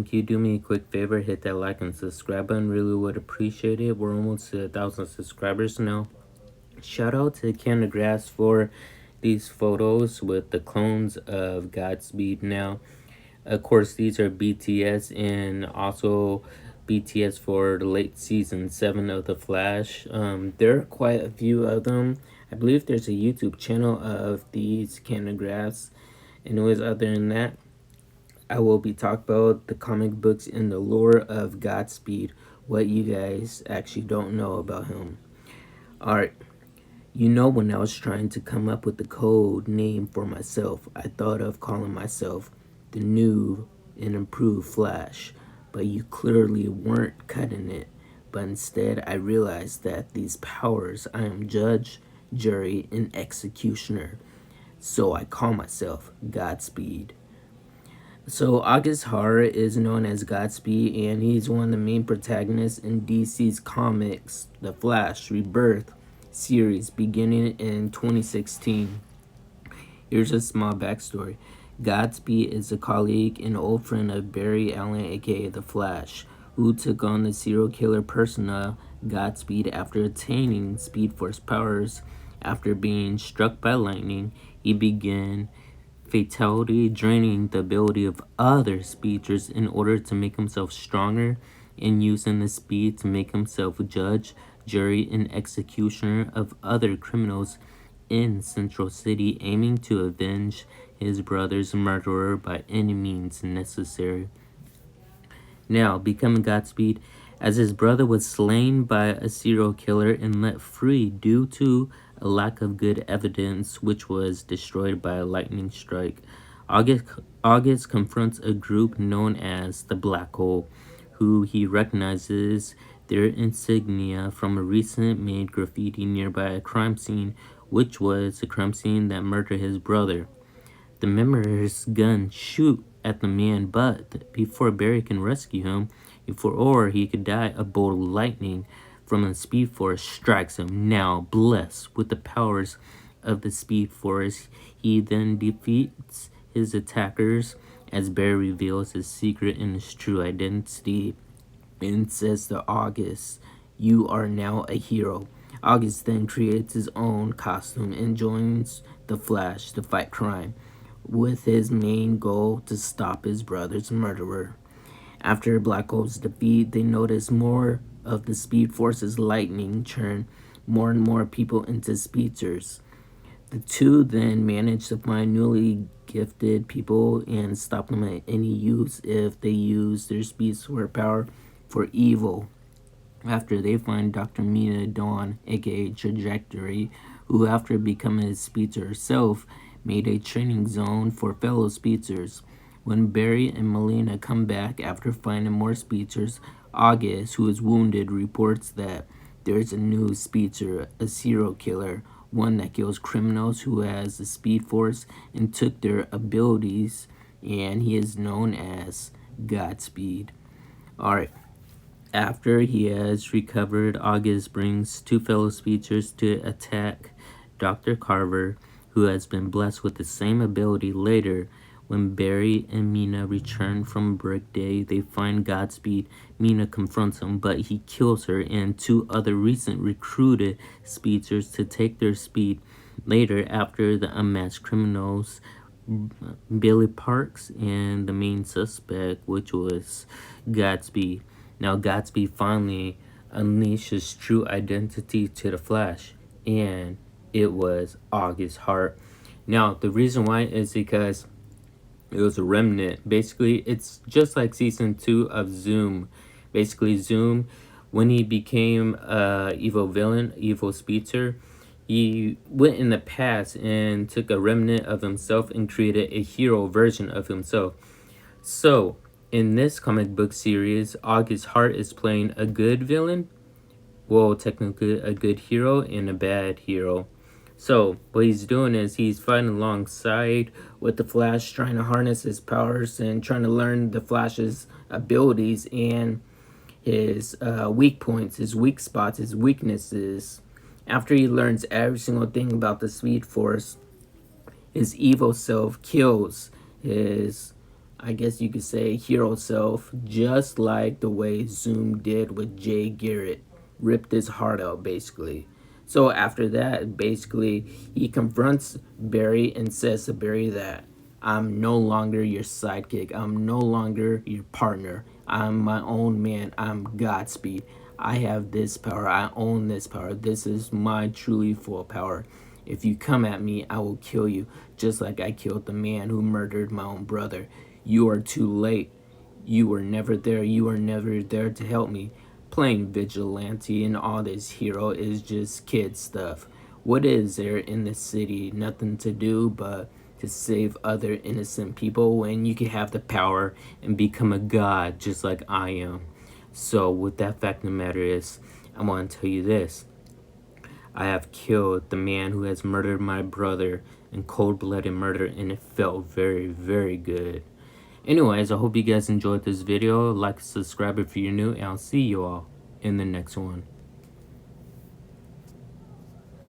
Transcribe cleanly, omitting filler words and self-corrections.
can you do me a quick favor? Hit that like and subscribe button. Really would appreciate it. We're almost to 1,000 subscribers now. Shout out to Cavanagh for these photos with the clones of Godspeed. Now, of course, these are BTS and also BTS for the late season 7 of The Flash. There are quite a few of them. I believe there's a YouTube channel of these Canagraphs. Anyways, other than that, I will be talking about the comic books and the lore of Godspeed, what you guys actually don't know about him. Alright, you know, when I was trying to come up with the code name for myself, I thought of calling myself the new and improved Flash, but you clearly weren't cutting it. But instead, I realized that these powers, I am judge, jury, and executioner. So I call myself Godspeed. So August Horror is known as Godspeed, and he's one of the main protagonists in DC's comics, The Flash Rebirth series, beginning in 2016. Here's a small backstory. Godspeed is a colleague and old friend of Barry Allen, aka The Flash, who took on the serial killer persona Godspeed after attaining Speed Force powers. After being struck by lightning, he began fatality, draining the ability of other speedsters in order to make himself stronger, and using the speed to make himself judge, jury, and executioner of other criminals in Central City, aiming to avenge his brother's murderer by any means necessary. Now, becoming Godspeed, as his brother was slain by a serial killer and let free due to a lack of good evidence, which was destroyed by a lightning strike. August confronts a group known as the Black Hole, who he recognizes their insignia from a recent made graffiti nearby a crime scene, which was a crime scene that murdered his brother. The member's gun shoot at the man, but before Barry can rescue him, or he could die, a bolt of lightning from the Speed Force strikes him. Now, blessed with the powers of the Speed Force, he then defeats his attackers as Barry reveals his secret and his true identity and says to August, "You are now a hero." August then creates his own costume and joins the Flash to fight crime, with his main goal to stop his brother's murderer. After Black Hole's defeat, they notice more of the Speed Force's lightning churn more and more people into speedsters. The two then manage to find newly gifted people and stop them at any use if they use their speed power for evil. After they find Dr. Mina Dawn, aka Trajectory, who after becoming a speedster herself, made a training zone for fellow speedsters. When Barry and Melina come back after finding more speedsters, August, who is wounded, reports that there's a new speedster, a serial killer, one that kills criminals who has the Speed Force and took their abilities, and he is known as Godspeed. Alright, after he has recovered, August brings two fellow speedsters to attack Dr. Carver, who has been blessed with the same ability. Later, when Barry and Mina return from break day, they find Godspeed. Mina confronts him, but he kills her and two other recent recruited speedsters to take their speed. Later, after the unmatched criminals, Billy Parks and the main suspect, which was Godspeed. Now, Godspeed finally unleashes true identity to the Flash, and it was August Hart. Now, the reason why is because it was a remnant. Basically, it's just like season 2 of Zoom. Basically, Zoom, when he became evil villain, evil speedster, he went in the past and took a remnant of himself and created a hero version of himself. So, in this comic book series, August Hart is playing a good villain. Well, technically a good hero and a bad hero. So, what he's doing is he's fighting alongside with the Flash, trying to harness his powers and trying to learn the Flash's abilities and his weak points, his weak spots, his weaknesses. After he learns every single thing about the Speed Force, his evil self kills his I guess you could say, hero self, just like the way Zoom did with Jay Garrett. Ripped his heart out, basically. So after that, basically, he confronts Barry and says to Barry that I'm no longer your sidekick. I'm no longer your partner. I'm my own man. I'm Godspeed. I have this power. I own this power. This is my truly full power. If you come at me, I will kill you, just like I killed the man who murdered my own brother. You are too late. You were never there. You were never there to help me. Playing vigilante and all this hero is just kid stuff. What is there in the city? Nothing to do but to save other innocent people when you can have the power and become a god just like I am. So with that fact of the matter is, I want to tell you this. I have killed the man who has murdered my brother in cold-blooded murder, and it felt very, very good. Anyways, I hope you guys enjoyed this video. Like, subscribe if you're new, and I'll see you all in the next one.